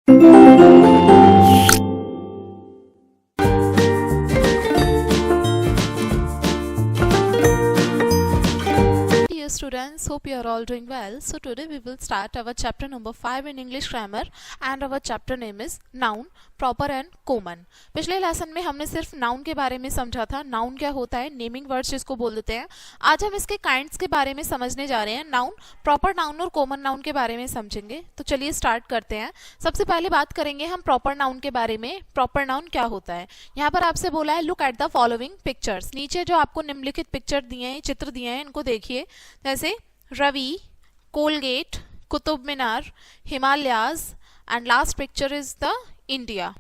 Dear students, hope you are all doing well. So today we will start our chapter number 5 in English grammar and our chapter name is noun, proper and common. पिछले lesson में हमने सिर्फ noun के बारे में समझा था. Noun क्या होता है, नेमिंग वर्ड्स जिसको बोल देते हैं. आज हम इसके काइंड्स के बारे में समझने जा रहे हैं. नाउन, प्रॉपर नाउन और कॉमन नाउन के बारे में समझेंगे. तो चलिए स्टार्ट करते हैं. सबसे पहले बात करेंगे हम प्रॉपर नाउन के बारे में. प्रॉपर नाउन क्या होता है. यहाँ पर आपसे बोला है look at the following pictures. नीचे जो आपको निम्नलिखित पिक्चर दिए हैं, चित्र दिए हैं, इनको देखिए. जैसे Ravi, Colgate, Qutub Minar, Himalayas and last picture is the India.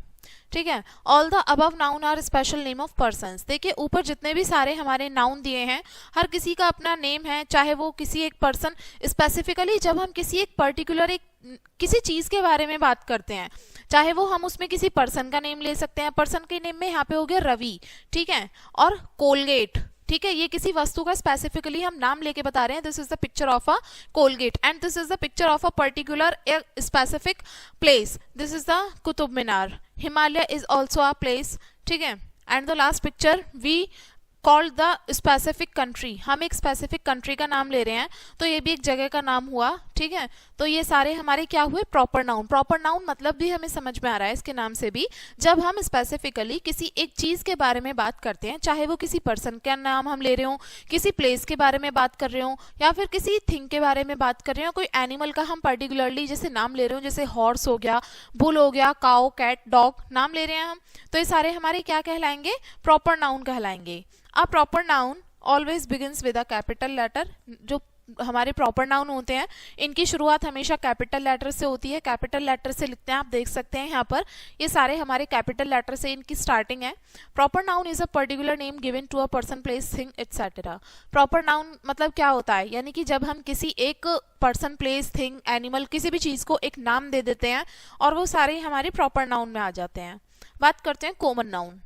ठीक है. All the above noun are special name of persons. देखिए ऊपर जितने भी सारे हमारे नाउन दिए हैं, हर किसी का अपना नेम है, चाहे वो किसी एक पर्सन. स्पेसिफिकली जब हम किसी एक पर्टिकुलर किसी चीज के बारे में बात करते हैं, चाहे वो हम उसमें किसी पर्सन का नेम ले सकते हैं. पर्सन के नेम में यहाँ पे हो गया रवि, ठीक है, और कोलगेट. ठीक है, ये किसी वस्तु का स्पेसिफिकली हम नाम लेके बता रहे हैं. This is the picture of a Colgate and this is the picture of a particular specific place. This is the Qutub Minar. Himalaya is also a place. ठीक है. And the last picture we called the specific country. हम एक specific country का नाम ले रहे हैं, तो ये भी एक जगह का नाम हुआ. ठीक है. तो ये सारे हमारे क्या हुए, प्रॉपर नाउन. प्रॉपर नाउन मतलब भी हमें समझ में आ रहा है इसके नाम से भी. जब हम स्पेसिफिकली किसी एक चीज के बारे में बात करते हैं, चाहे वो किसी पर्सन का नाम हम ले रहे हो, किसी प्लेस के बारे में बात कर रहे हो, या फिर किसी थिंग के बारे में बात कर रहे हो, कोई एनिमल का हम पर्टिकुलरली जैसे नाम ले रहे हो, जैसे हॉर्स हो गया, बुल हो गया, काउ, कैट, डॉग नाम ले रहे हैं हम, तो ये सारे हमारे क्या कहलाएंगे, प्रॉपर नाउन कहलाएंगे. A proper noun always begins with a capital letter. जो हमारे प्रॉपर नाउन होते हैं, इनकी शुरुआत हमेशा कैपिटल लेटर से होती है. कैपिटल लेटर से लिखते हैं, आप देख सकते हैं यहाँ पर ये सारे हमारे कैपिटल लेटर से इनकी स्टार्टिंग है. Proper noun is a particular name given to a person, place, thing etcetera. Proper noun मतलब क्या होता है, यानी कि जब हम किसी एक पर्सन, प्लेस, थिंग, एनिमल, किसी भी चीज को एक नाम दे देते हैं और वो सारे हमारे प्रॉपर नाउन में आ जाते हैं. बात करते हैं common noun.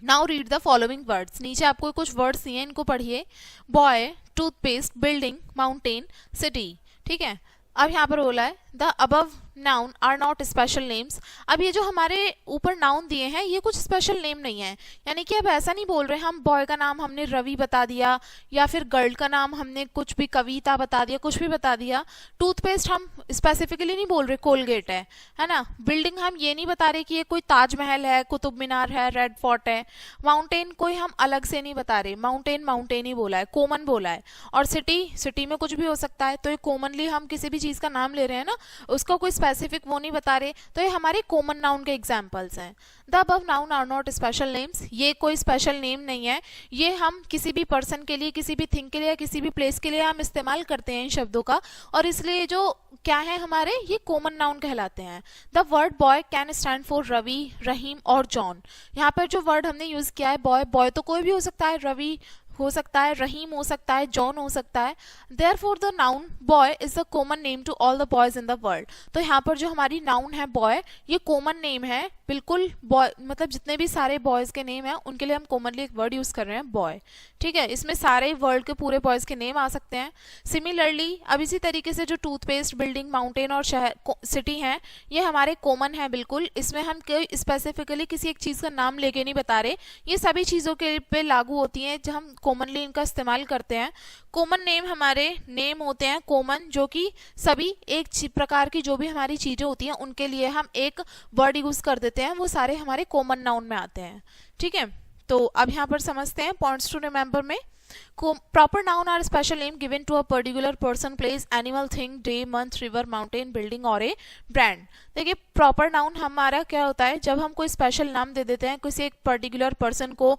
Now read the following words. नीचे आपको कुछ वर्ड्स दिए हैं, इनको पढ़िए. Boy, toothpaste, building, mountain, city. ठीक है. अब यहाँ पर बोला है the above noun are not special names. अब ये जो हमारे ऊपर नाउन दिए हैं ये कुछ स्पेशल नेम नहीं है. यानी कि अब ऐसा नहीं बोल रहे हम बॉय का नाम हमने रवि बता दिया, या फिर गर्ल का नाम हमने कुछ भी कविता बता दिया, कुछ भी बता दिया. टूथपेस्ट हम स्पेसिफिकली नहीं बोल रहे कोलगेट है ना. बिल्डिंग हम ये नहीं बता रहे कि ये कोई ताजमहल है, कुतुब मीनार है, रेड फोर्ट है. माउंटेन कोई हम अलग से नहीं बता रहे, माउंटेन माउंटेन ही बोला है, कॉमन बोला है. और सिटी, सिटी में कुछ भी हो सकता है. तो ये कॉमनली हम किसी भी चीज का नाम ले रहे हैं ना, उसका कोई स्पेसिफिक वो नहीं बता रहे, तो ये हमारे कॉमन नाउन के एग्जांपल्स हैं. The above noun are not special names. ये कोई स्पेशल नेम नहीं है, ये हम किसी भी पर्सन के लिए, किसी भी थिंग के लिए, किसी भी प्लेस के लिए हम इस्तेमाल करते हैं इन शब्दों का, और इसलिए जो क्या है हमारे, ये कॉमन नाउन कहलाते हैं. The word boy can stand for Ravi, Rahim और जॉन. यहाँ पर जो वर्ड हमने यूज किया है बॉय, बॉय तो कोई भी हो सकता है, रवि हो सकता है, रहीम हो सकता है, जॉन हो सकता है. Therefore the noun boy is the common name to all the boys in the world. तो यहाँ पर जो हमारी नाउन है बॉय, ये कॉमन नेम है बिल्कुल. बॉय मतलब जितने भी सारे बॉयज के नेम हैं उनके लिए हम कॉमनली एक वर्ड यूज कर रहे हैं बॉय. ठीक है. इसमें सारे वर्ल्ड के पूरे बॉयज के नेम आ सकते हैं. सिमिलरली अब इसी तरीके से जो टूथपेस्ट, बिल्डिंग, माउंटेन और शहर, सिटी हैं, ये हमारे कॉमन है बिल्कुल. इसमें हम कोई स्पेसिफिकली किसी एक चीज का नाम लेके नहीं बता रहे, ये सभी चीजों के पे लागू होती हैं जो हम कॉमनली इनका इस्तेमाल करते हैं. कॉमन नेम हमारे नेम होते हैं कॉमन, जो कि सभी एक प्रकार की जो भी हमारी चीजें होती हैं उनके लिए हम एक वर्ड यूज कर देते हैं, वो सारे हमारे कॉमन नाउन में आते हैं. ठीक है. तो अब यहाँ पर समझते हैं पॉइंट्स टू रिमेंबर में. Proper noun are special name given to a particular person, place, animal, thing, day, month, river, mountain, building और ए ब्रांड. देखिए प्रॉपर नाउन हमारा क्या होता है, जब हम कोई स्पेशल नाम दे देते हैं किसी एक पर्टिकुलर पर्सन को,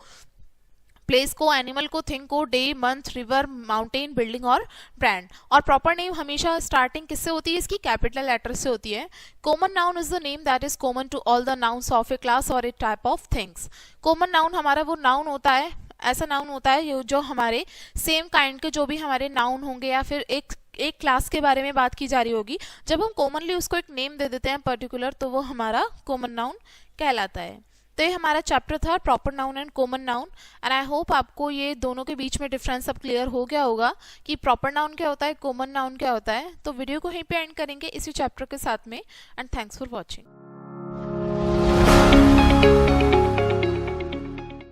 प्लेस को, एनिमल को, थिंग को, day, month, river, mountain, building और ब्रांड. और प्रॉपर नेम हमेशा स्टार्टिंग किससे होती है, इसकी कैपिटल लेटर से होती है. Common noun is the name that is common to all the nouns of a class और a type of things. Common noun हमारा वो नाउन होता है, ऐसा नाउन होता है जो हमारे सेम काइंड के जो भी हमारे नाउन होंगे, या फिर एक क्लास के बारे में बात की जा रही होगी, जब हम कॉमनली उसको एक नेम दे देते हैं पर्टिकुलर, तो वो हमारा कॉमन नाउन कहलाता है. तो ये हमारा चैप्टर था proper noun and common noun, and I hope आपको ये दोनों के बीच में डिफरेंस अब क्लियर हो गया होगा कि प्रॉपर नाउन क्या होता है, कॉमन नाउन क्या होता है। तो वीडियो को यहीं पे एंड करेंगे इसी चैप्टर के साथ में, एंड थैंक्स फॉर वॉचिंग।